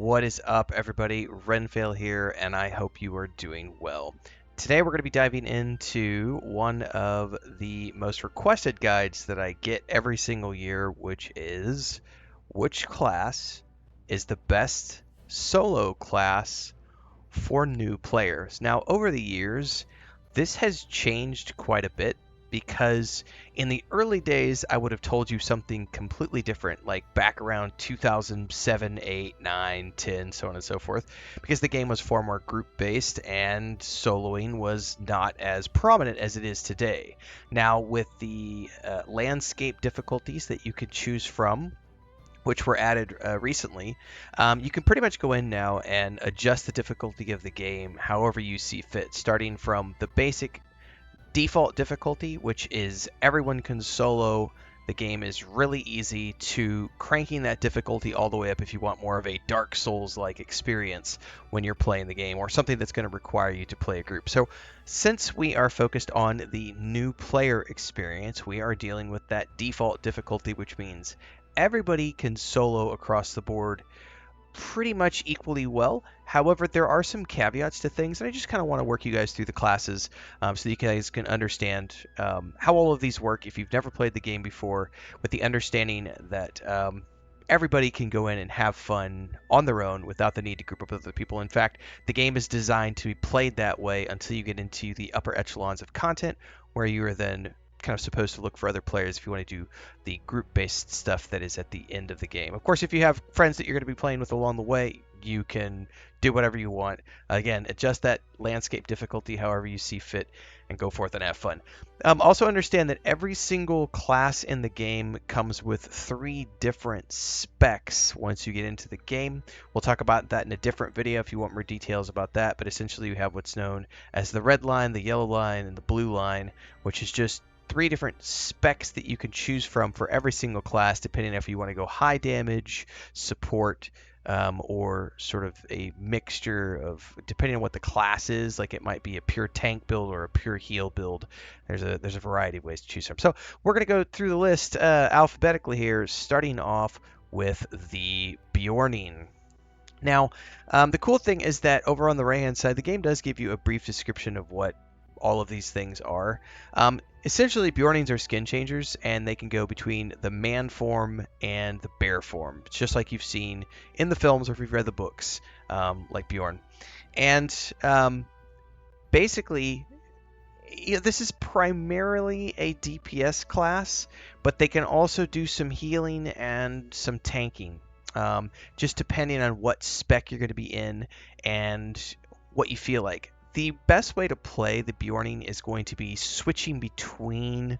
What is up, everybody? Renfail here, and I hope you are doing well. Today we're going to be diving into one of the most requested guides that I get every single year, which is which class is the best solo class for new players. Now, over the years, this has changed quite a bit because in the early days, I would have told you something completely different, like back around 2007, 8, 9, 10, so on and so forth, because the game was far more group based and soloing was not as prominent as it is today. Now, with the landscape difficulties that you could choose from, which were added recently, you can pretty much go in now and adjust the difficulty of the game however you see fit, starting from the basic default difficulty, which is everyone can solo. The game is really easy, to cranking that difficulty all the way up if you want more of a Dark Souls-like experience when you're playing the game, or something that's going to require you to play a group. So since we are focused on the new player experience, we are dealing with that default difficulty, which means everybody can solo across the board pretty much equally well. However, there are some caveats to things, and I just kind of want to work you guys through the classes so you guys can understand how all of these work if you've never played the game before, with the understanding that everybody can go in and have fun on their own without the need to group up with other people. In fact, the game is designed to be played that way until you get into the upper echelons of content, where you are then kind of supposed to look for other players if you want to do the group-based stuff that is at the end of the game. Of course, if you have friends that you're going to be playing with along the way, you can do whatever you want. Again, adjust that landscape difficulty however you see fit and go forth and have fun. Also understand that every single class in the game comes with 3 different specs once you get into the game. We'll talk about that in a different video if you want more details about that, but essentially you have what's known as the red line, the yellow line, and the blue line, which is just 3 different specs that you can choose from for every single class, depending if you want to go high damage, support, or sort of a mixture of, depending on what the class is. Like it might be a pure tank build or a pure heal build. There's a variety of ways to choose from. So we're going to go through the list alphabetically here, starting off with the Bjorning. Now, the cool thing is that over on the right-hand side, the game does give you a brief description of what all of these things are. Essentially, Bjornings are skin changers, and they can go between the man form and the bear form. It's just like you've seen in the films or if you've read the books, like Bjorn. And basically, this is primarily a DPS class, but they can also do some healing and some tanking, just depending on what spec you're going to be in and what you feel like. The best way to play the Bjorning is going to be switching between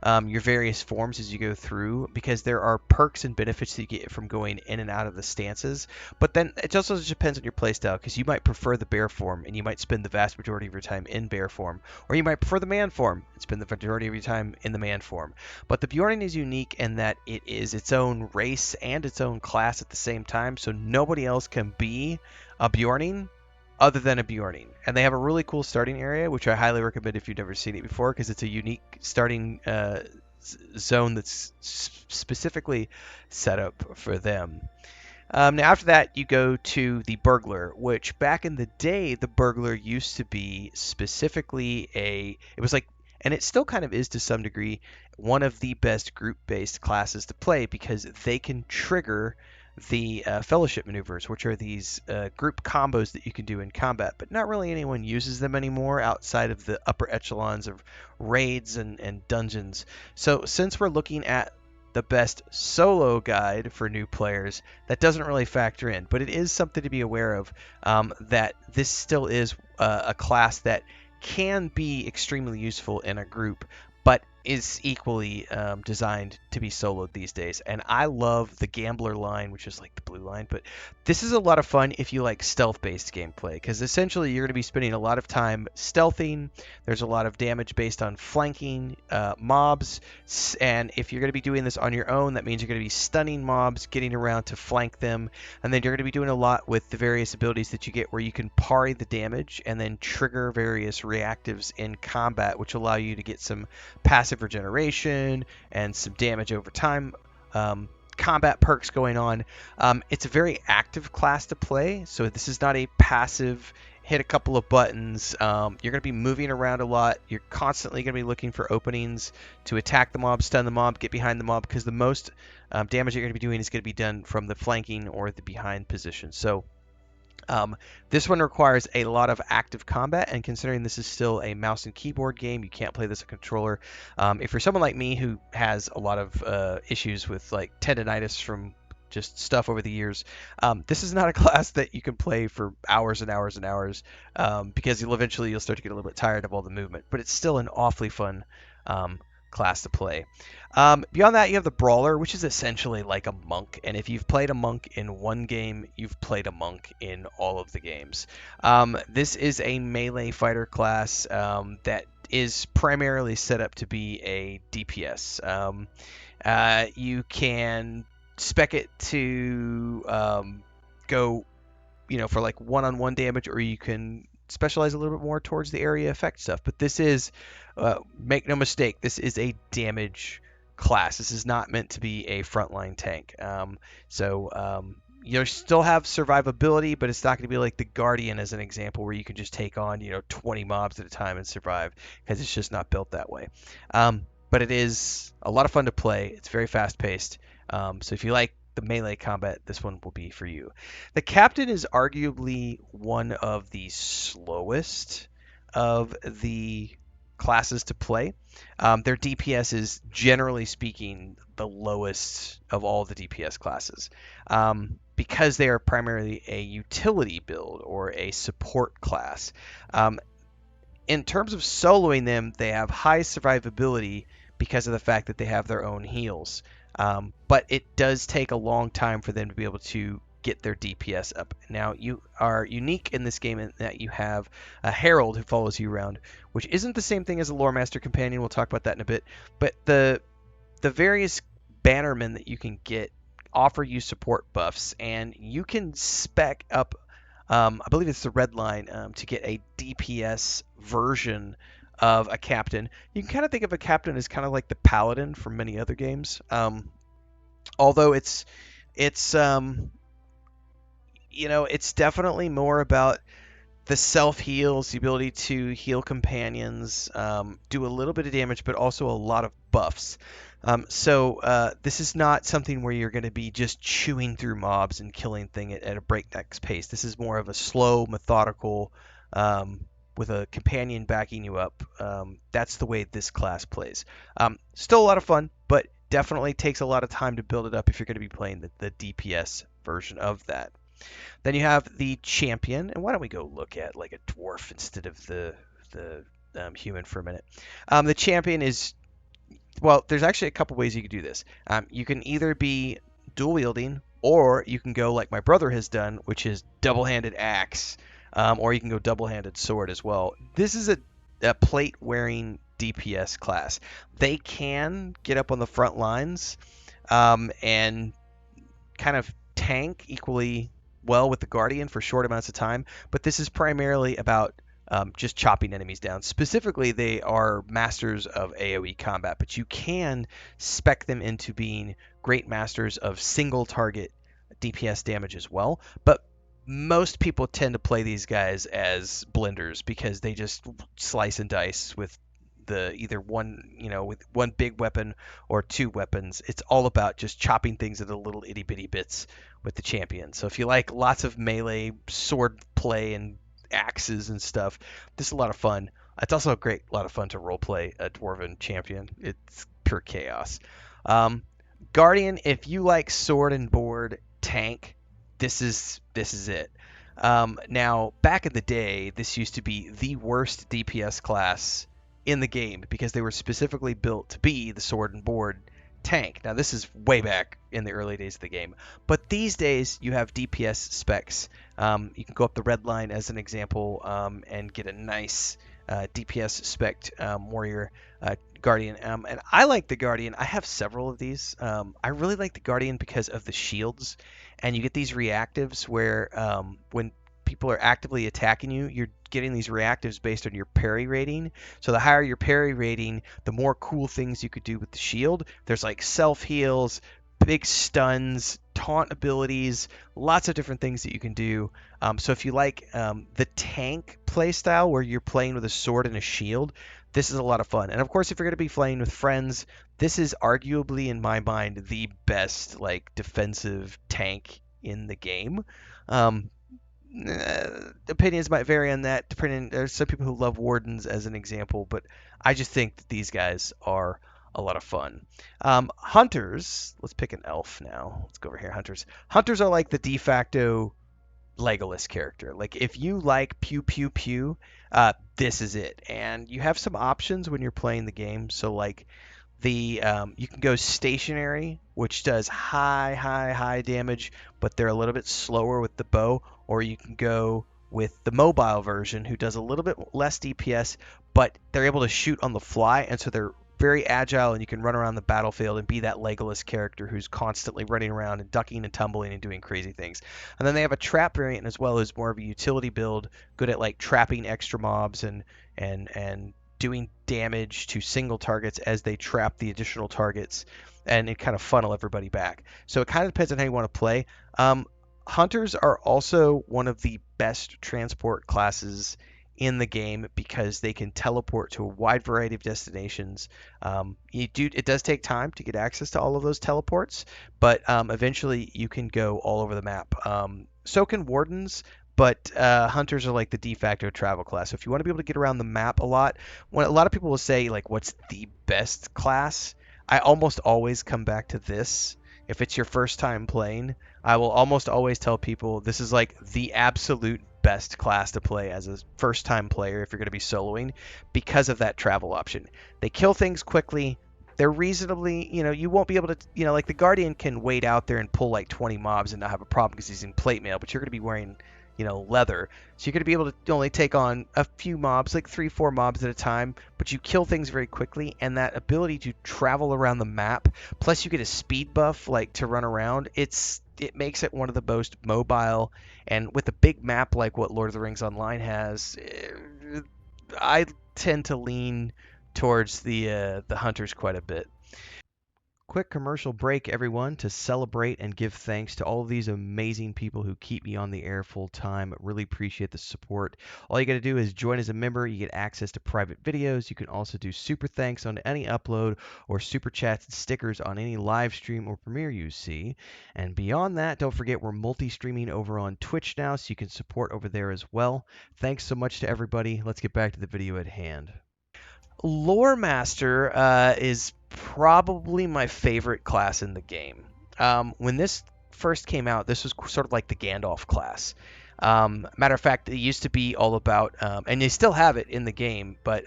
your various forms as you go through, because there are perks and benefits that you get from going in and out of the stances. But then it also just depends on your playstyle, because you might prefer the bear form and you might spend the vast majority of your time in bear form, or you might prefer the man form and spend the majority of your time in the man form. But the Bjorning is unique in that it is its own race and its own class at the same time, so nobody else can be a Bjorning other than a Bjorning. And they have a really cool starting area, which I highly recommend if you've never seen it before, because it's a unique starting zone that's specifically set up for them. Now after that, you go to the Burglar, which back in the day, the Burglar used to be specifically it was like, and it still kind of is to some degree, one of the best group-based classes to play, because they can trigger the fellowship maneuvers, which are these group combos that you can do in combat, but not really anyone uses them anymore outside of the upper echelons of raids and dungeons. So since we're looking at the best solo guide for new players, that doesn't really factor in, but it is something to be aware of, that this still is a class that can be extremely useful in a group, but is equally designed to be soloed these days. And I love the Gambler line, which is like the blue line, but this is a lot of fun if you like stealth-based gameplay, because essentially you're going to be spending a lot of time stealthing. There's a lot of damage based on flanking mobs, and if you're going to be doing this on your own, that means you're going to be stunning mobs, getting around to flank them, and then you're going to be doing a lot with the various abilities that you get, where you can parry the damage and then trigger various reactives in combat, which allow you to get some passive regeneration and some damage over time. combat perks going on. It's a very active class to play, so this is not a passive hit a couple of buttons. You're going to be moving around a lot. You're constantly going to be looking for openings to attack the mob, stun the mob, get behind the mob, because the most damage you're going to be doing is going to be done from the flanking or the behind position. So this one requires a lot of active combat, and considering this is still a mouse and keyboard game, you can't play this a controller. If you're someone like me who has a lot of issues with like tendonitis from just stuff over the years, this is not a class that you can play for hours and hours and hours, because you'll start to get a little bit tired of all the movement. But it's still an awfully fun class to play. Beyond that, you have the Brawler, which is essentially like a monk. And if you've played a monk in one game, you've played a monk in all of the games. This is a melee fighter class that is primarily set up to be a DPS. You can spec it to go, for like one-on-one damage, or you can specialize a little bit more towards the area effect stuff. But this is, make no mistake, this is a damage class. This is not meant to be a frontline tank. You still have survivability, but it's not going to be like the Guardian as an example, where you can just take on 20 mobs at a time and survive, because it's just not built that way. But it is a lot of fun to play. It's very fast paced. So if you like the melee combat, this one will be for you. The Captain is arguably one of the slowest of the classes to play. Their DPS is, generally speaking, the lowest of all the DPS classes, because they are primarily a utility build or a support class. In terms of soloing them, they have high survivability because of the fact that they have their own heals. But it does take a long time for them to be able to get their DPS up. Now, you are unique in this game in that you have a Herald who follows you around, which isn't the same thing as a Lore Master Companion. We'll talk about that in a bit. But the various bannermen that you can get offer you support buffs, and you can spec up, I believe it's the red line, to get a DPS version of a captain. You can kind of think of a captain as kind of like the paladin from many other games. Although it's definitely more about the self heals, the ability to heal companions, do a little bit of damage, but also a lot of buffs. This is not something where you're going to be just chewing through mobs and killing things at a breakneck pace. This is more of a slow, methodical, with a companion backing you up. That's the way this class plays. Still a lot of fun, but definitely takes a lot of time to build it up if you're going to be playing the DPS version of that. Then you have the Champion, and why don't we go look at like a dwarf instead of the human for a minute. The Champion is, well, there's actually a couple ways you can do this. You can either be dual wielding, or you can go like my brother has done, which is double-handed axe, or you can go double-handed sword as well. This is a plate-wearing DPS class. They can get up on the front lines and kind of tank equally well with the Guardian for short amounts of time, but this is primarily about just chopping enemies down. Specifically, they are masters of AoE combat, but you can spec them into being great masters of single target DPS damage as well. But most people tend to play these guys as blenders, because they just slice and dice with either one, with one big weapon or two weapons. It's all about just chopping things into little itty bitty bits with the Champion. So if you like lots of melee sword play and axes and stuff, this is a lot of fun. It's also a lot of fun to roleplay a Dwarven Champion. It's pure chaos. Guardian, if you like sword and board tank, this is it. Now, back in the day, this used to be the worst DPS class in the game, because they were specifically built to be the sword and board tank. Now, this is way back in the early days of the game, but these days you have DPS specs. You can go up the red line as an example, and get a nice DPS spec warrior Guardian. And I like the Guardian. I have several of these. I really like the Guardian because of the shields, and you get these reactives where when people are actively attacking you, you're getting these reactives based on your parry rating. So the higher your parry rating, the more cool things you could do with the shield. There's like self heals, big stuns, taunt abilities, lots of different things that you can do. So if you like the tank playstyle where you're playing with a sword and a shield, this is a lot of fun. And of course, if you're going to be playing with friends, this is arguably, in my mind, the best like defensive tank in the game. Um, Opinions might vary on that. Depending, there's some people who love wardens as an example, but I just think that these guys are a lot of fun. Hunters, let's pick an elf now. Let's go over here. Hunters. Hunters are like the de facto Legolas character. Like if you like pew pew pew, this is it. And you have some options when you're playing the game. So like the you can go stationary, which does high damage, but they're a little bit slower with the bow, or you can go with the mobile version, who does a little bit less DPS, but they're able to shoot on the fly, and so they're very agile, and you can run around the battlefield and be that Legolas character who's constantly running around and ducking and tumbling and doing crazy things. And then they have a trap variant as well, who's more of a utility build, good at like trapping extra mobs and doing damage to single targets as they trap the additional targets, and it kind of funnel everybody back. So it kind of depends on how you want to play. Hunters are also one of the best transport classes in the game because they can teleport to a wide variety of destinations. It does take time to get access to all of those teleports, but eventually you can go all over the map. So can wardens, but hunters are like the de facto travel class. So if you want to be able to get around the map a lot, when a lot of people will say like, "What's the best class?" I almost always come back to this. If it's your first time playing, I will almost always tell people this is like the absolute best class to play as a first time player if you're going to be soloing because of that travel option. They kill things quickly. They're reasonably, you won't be able to, like the Guardian can wait out there and pull like 20 mobs and not have a problem because he's in plate mail, but you're going to be wearing, leather. So you're going to be able to only take on a few mobs, like 3, 4 mobs at a time, but you kill things very quickly, and that ability to travel around the map, plus you get a speed buff, like to run around, it makes it one of the most mobile, and with a big map like what Lord of the Rings Online has, I tend to lean towards the hunters quite a bit. Quick commercial break, everyone, to celebrate and give thanks to all of these amazing people who keep me on the air full time. Really appreciate the support. All you got to do is join as a member. You get access to private videos. You can also do super thanks on any upload or super chats and stickers on any live stream or premiere you see. And beyond that, don't forget we're multi-streaming over on Twitch now, so you can support over there as well. Thanks so much to everybody. Let's get back to the video at hand. Lore Master is probably my favorite class in the game. When this first came out, this was sort of like the Gandalf class. Matter of fact, it used to be all about, and they still have it in the game, but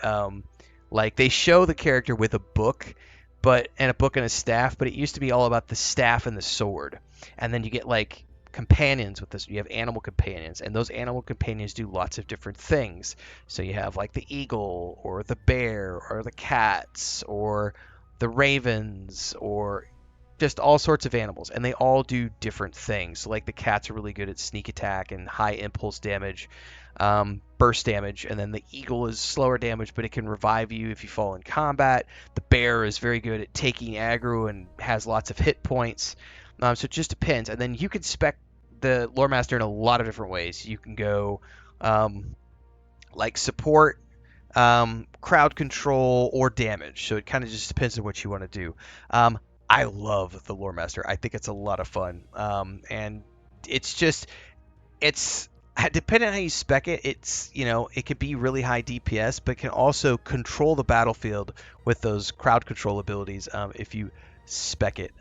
like they show the character with a book, and a book and a staff, but it used to be all about the staff and the sword. And then you get like companions with this. You have animal companions, and those animal companions do lots of different things. So you have like the eagle or the bear or the cats or the ravens or just all sorts of animals, and they all do different things. So like the cats are really good at sneak attack and high impulse damage, burst damage, and then the eagle is slower damage, but it can revive you if you fall in combat. The bear is very good at taking aggro and has lots of hit points. So it just depends, and then you can spec the lore master in a lot of different ways. You can go like support, crowd control, or damage. So it kind of just depends on what you want to do. I love the lore master. I think it's a lot of fun, and it's depending on how you spec it. It could be really high DPS, but can also control the battlefield with those crowd control abilities if you spec it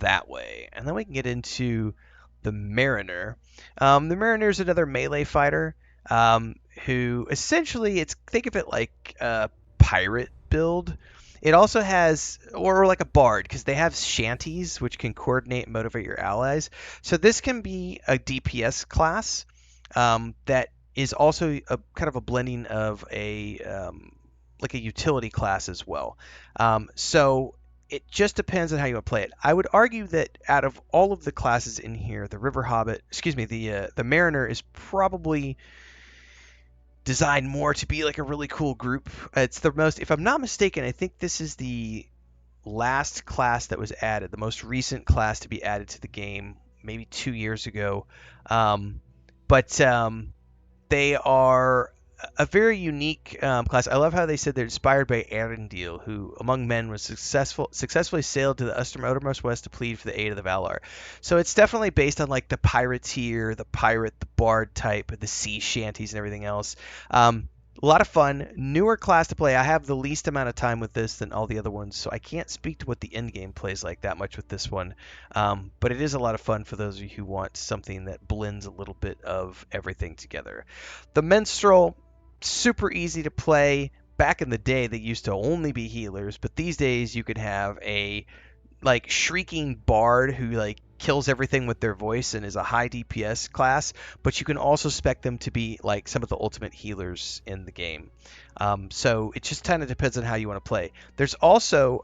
that way. And then we can get into the Mariner. The Mariner is another melee fighter who essentially, think of it like a pirate build. It also has, or like a bard, because they have shanties, which can coordinate and motivate your allies. So this can be a DPS class that is also a kind of a blending of like a utility class as well. So it just depends on how you want to play it. I would argue that out of all of the classes in here, the River Hobbit, excuse me, the Mariner is probably designed more to be like a really cool group. It's the most, if I'm not mistaken, I think this is the last class that was added, the most recent class to be added to the game, maybe 2 years ago. Um, but they are a very unique class. I love how they said they're inspired by Arendelle, who among men was successfully sailed to the uttermost west to plead for the aid of the Valar. So it's definitely based on like the pirateer, the pirate, the bard type, the sea shanties, and everything else. A lot of fun, newer class to play. I have the least amount of time with this than all the other ones, so I can't speak to what the end game plays like that much with this one. But it is a lot of fun for those of you who want something that blends a little bit of everything together. The Minstrel, super easy to play. Back in the day, they used to only be healers, but these days you could have a like shrieking bard who like kills everything with their voice and is a high DPS class, but you can also spec them to be like some of the ultimate healers in the game. So it just kind of depends on how you want to play. There's also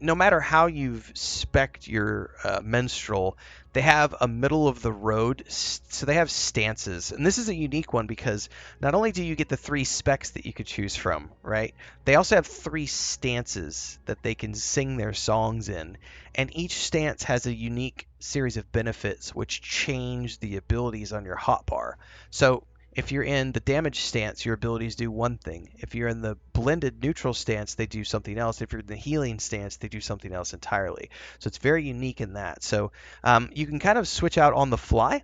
no matter how you've spec'd your minstrel, they have a middle of the road, so they have stances. And this is a unique one because not only do you get the 3 specs that you could choose from, right? They also have 3 stances that they can sing their songs in. And each stance has a unique series of benefits which change the abilities on your hotbar. So if you're in the damage stance, your abilities do one thing. If you're in the blended neutral stance, they do something else. If you're in the healing stance, they do something else entirely. So it's very unique in that. So you can kind of switch out on the fly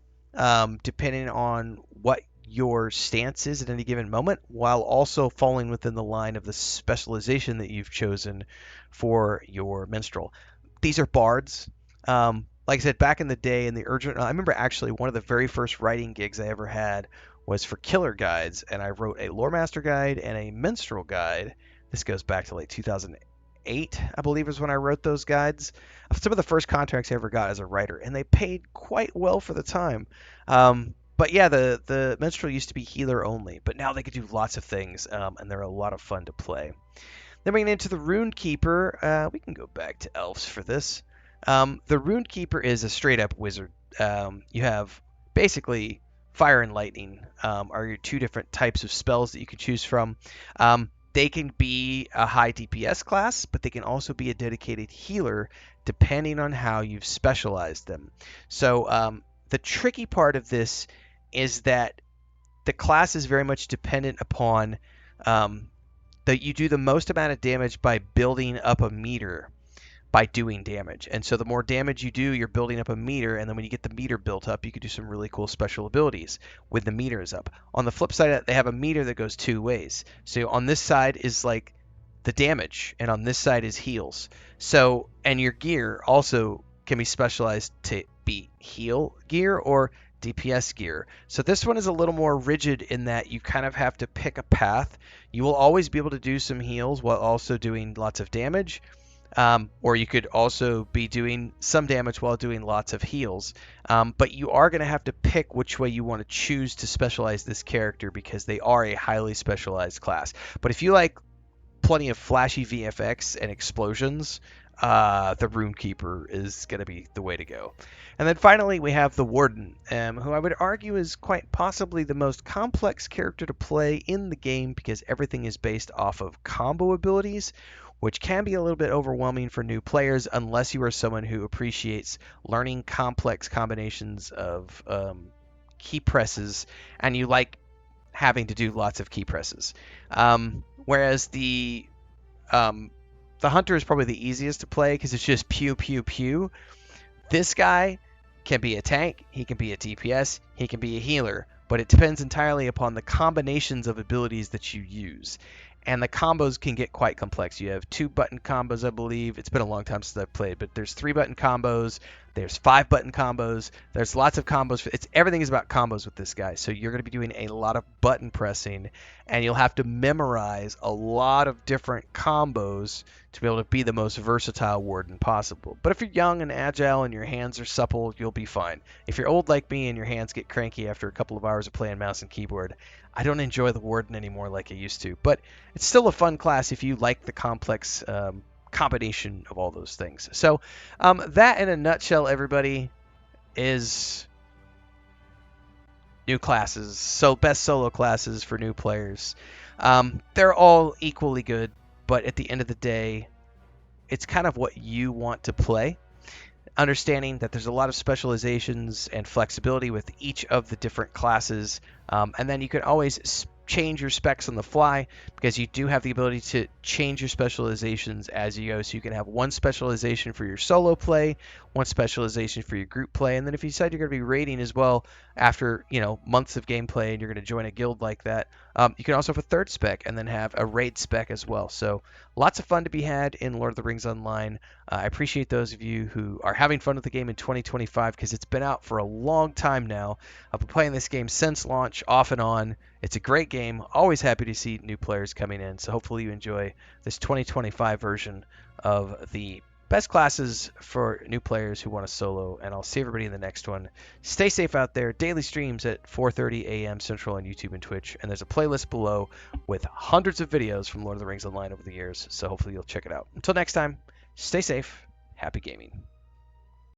depending on what your stance is at any given moment, while also falling within the line of the specialization that you've chosen for your minstrel. These are bards. Like I said, back in the day in the urgent, I remember actually one of the very first writing gigs I ever had was for killer guides, and I wrote a lore master guide and a minstrel guide. This goes back to like 2008, I believe, is when I wrote those guides. Some of the first contracts I ever got as a writer, and they paid quite well for the time. But yeah, the minstrel used to be healer only, but now they could do lots of things, and they're a lot of fun to play. Then we get into the Rune Keeper. We can go back to elves for this. The Rune Keeper is a straight up wizard. You have basically fire and lightning are your 2 different types of spells that you can choose from. They can be a high DPS class, but they can also be a dedicated healer depending on how you've specialized them. So the tricky part of this is that the class is very much dependent upon that you do the most amount of damage by building up a meter by doing damage. And so the more damage you do, you're building up a meter, and then when you get the meter built up, you can do some really cool special abilities when the meter is up. On the flip side, they have a meter that goes 2 ways. So on this side is like the damage, and on this side is heals. So, and your gear also can be specialized to be heal gear or DPS gear. So this one is a little more rigid in that you kind of have to pick a path. You will always be able to do some heals while also doing lots of damage. Or you could also be doing some damage while doing lots of heals. But you are going to have to pick which way you want to choose to specialize this character because they are a highly specialized class. But if you like plenty of flashy VFX and explosions, the Rune Keeper is going to be the way to go. And then finally, we have the Warden, who I would argue is quite possibly the most complex character to play in the game because everything is based off of combo abilities, which can be a little bit overwhelming for new players unless you are someone who appreciates learning complex combinations of key presses and you like having to do lots of key presses. Whereas the Hunter is probably the easiest to play because it's just pew, pew, pew. This guy can be a tank, he can be a DPS, he can be a healer, but it depends entirely upon the combinations of abilities that you use. And the combos can get quite complex. You have 2-button combos, I believe. It's been a long time since I've played, but there's 3-button combos. There's 5-button combos. There's lots of combos. Everything is about combos with this guy. So you're going to be doing a lot of button pressing, and you'll have to memorize a lot of different combos to be able to be the most versatile warden possible. But if you're young and agile and your hands are supple, you'll be fine. If you're old like me and your hands get cranky after a couple of hours of playing mouse and keyboard, I don't enjoy the warden anymore like I used to. But it's still a fun class if you like the complex combination of all those things. So that in a nutshell, everybody, is new classes. So best solo classes for new players. They're all equally good, but at the end of the day, it's kind of what you want to play, understanding that there's a lot of specializations and flexibility with each of the different classes. And then you can always change your specs on the fly, because you do have the ability to change your specializations as you go. So you can have one specialization for your solo play, one specialization for your group play, and then if you decide you're going to be raiding as well after months of gameplay and you're going to join a guild like that, you can also have a third spec and then have a raid spec as well. So lots of fun to be had in Lord of the Rings Online. I appreciate those of you who are having fun with the game in 2025, because it's been out for a long time now. I've been playing this game since launch, off and on. It's a great game. Always happy to see new players coming in. So hopefully you enjoy this 2025 version of the best classes for new players who want to solo. And I'll see everybody in the next one. Stay safe out there. Daily streams at 4:30 a.m. Central on YouTube and Twitch. And there's a playlist below with hundreds of videos from Lord of the Rings Online over the years. So hopefully you'll check it out. Until next time, stay safe. Happy gaming.